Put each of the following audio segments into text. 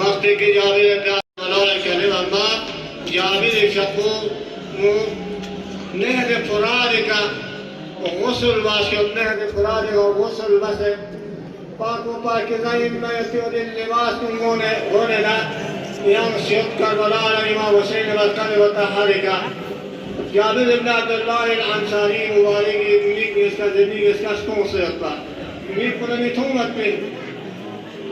وقت که جابر دلال کلم اما جابر شکو نهد فرادی که غسل باشد نهد فرادی و غسل بسه پاک و پاکیزه نیتیود لباس گونه نه ينشط كربلاء الإمام حسين والقلب والطهارة جابر بن عبد الله الأنصاري مبارك ملك يستجيب يسكن سيطلع ملك كل تومت به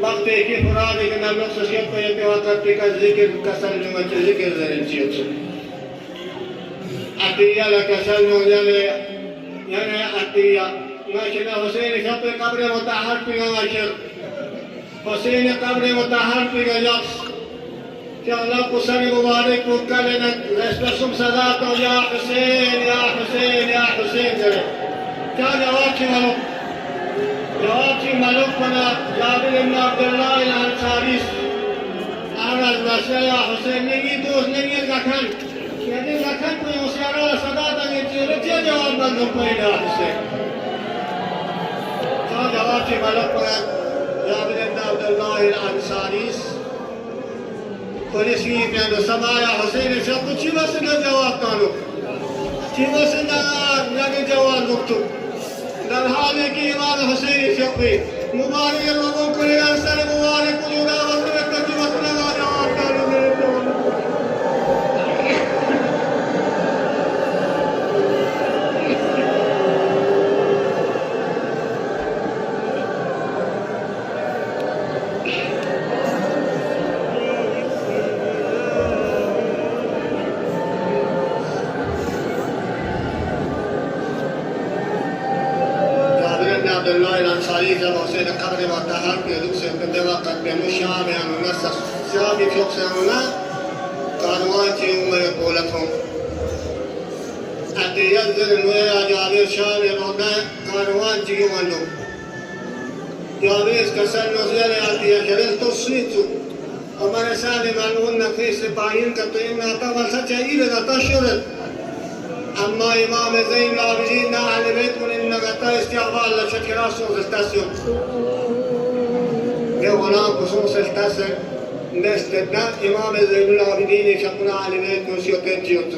وقت کی فراد کے نام شخصیت کو یہ وقت کا ذکر کسل میں ذکر زرنچیت عطیہ لکسل یعنی عطیہ ماشنا حسین شب قبر مطهر پہ ماشر حسین قبر مطهر پہ جس کہ اللہ کو سر مبارک کو کرنا رسم صدا تو یا حسین یا حسین یا حسین کرے کیا جواب کی معلوم جواب کی معلوم بنا جابر بن عبد الله الانصاری آواز باشا یا حسین نہیں دوست نہیں لکھن یعنی لکھن کوئی ہوشیارا صدا دے چلے جواب بندوں پیدا حسین کیا جواب کی معلوم بنا جابر بن عبد الله الانصاری پولیس کی پیانو سمایا حسین شب چی بس نہ جواب کانو چی بس نہ جواب نکتو در حالی که امام حسین شفی مبارک لوگوں کو اثر مبارک جوڑا وقت کچھ مسئلہ جواب کانو عبد الله الأنصاري جاب حسين قبر مطهر في دوس الدواء قدموا شام يعني نسخ شام في يقسمنا قانوات يوم يقولتهم أتي ينزل المويا جابر شام يقولنا قانوات يوم له جابر كسر نزل أتي يشرل تصيتو وما نسال معلومنا في سبعين كتيرنا طبعا سجيل تشرل اما امام زین العابدین نه اهل بیت من ان غتا استقبال لشکر سوز استاسیون به غلام خصوص استاس نستدنا امام زین العابدین شکنا اهل بیت کوشیوت جیوت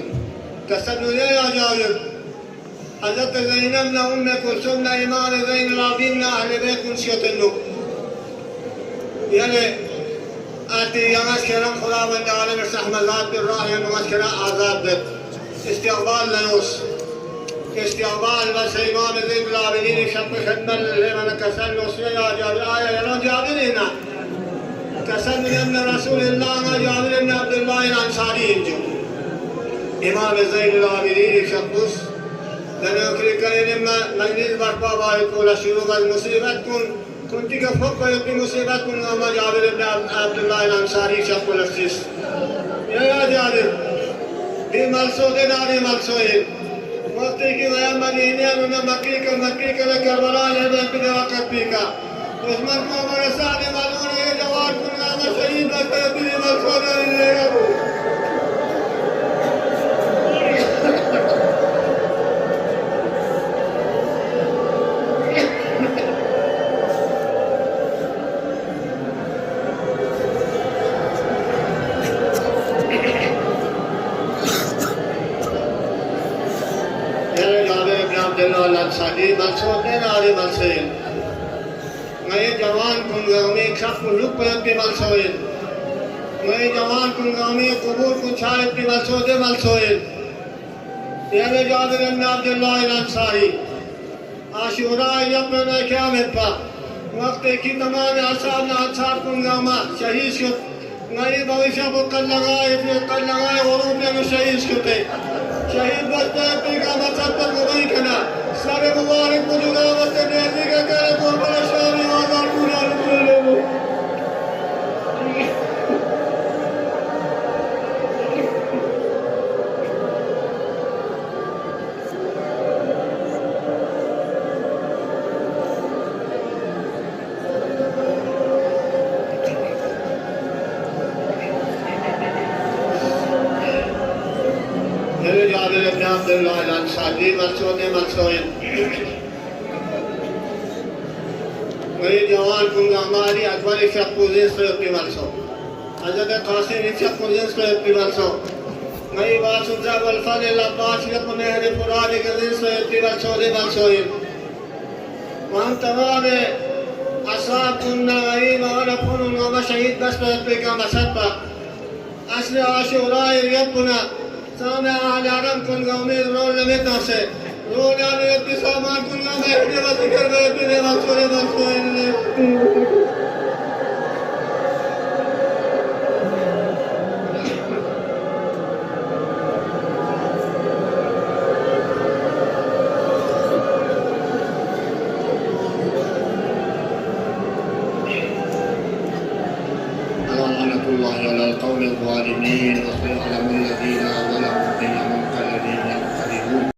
تصدو یا جابر حضرت زینب نه ام کلثوم نه امام زین العابدین نه اهل بیت کوشیوت نو یعنی آتی یماش کرم خداوند عالم رحمت بالراہ یماش کرم آزاد ده استقبال لنوس استقبال بس امام زين العابدين شق خدمة لمن كسر نوسيا يا جابر آية يا جابر هنا كسر من رسول الله ما جابر بن عبد الله الأنصاري جو امام زين العابدين شقوس لأنه كريم ما مجلس برپا باید کولا شروع از مصیبت کن که فوق یکی مصیبت کن اما جابر بن عبد الله الأنصاري شق الاسیس یا جابر دی ملسود ناری ملسود وقتی که ویم مدینه انا مکی کا کربلا یادن به وقت پیکا دشمن کو ہمارے ساتھ معلوم ہے جواب کرنا میں شہید بچے بھی ملسود نہیں الانصاری ملسود نے ناری ملسود میں جوان کنگامی کھپ لک پہ ملسود میں جوان کنگامی قبور کو چھائے پہ ملسود یہ جابر بن عبد الله الانصاری عاشوراء یوم قیامت پا وقت کی تمام اصحاب انصار کنگاما شہید شد میں بوشہ کو کل لگائے غروب میں شہید شدے شہید بچے پیغمبر صاحب پر گواہی کنا سارے مبارک کو جلاوت نیازی کا کرے قربان شامی آزار پورا رسول اللہ جابر بن عبد الله الانصاری ملسود میں جوان کنگا ہماری اکبر شخوزی سیقی ملسود حضرت قاسم يتشق الجنس يتبالسو مي باسم زاب الفضل العباس يقم مهر فراد الجنس يتبالسو لبالسوين وأنت وابي أصاب النعيم ونكون ومشهيد بس بك مسبة أصل عاشوراء يبنا سامع على رمكن قومي رول لمتنسي رول على يبي سامان كن قومي يبي وذكر بيبي وصولي وصولي لعنة الله على القوم الظالمين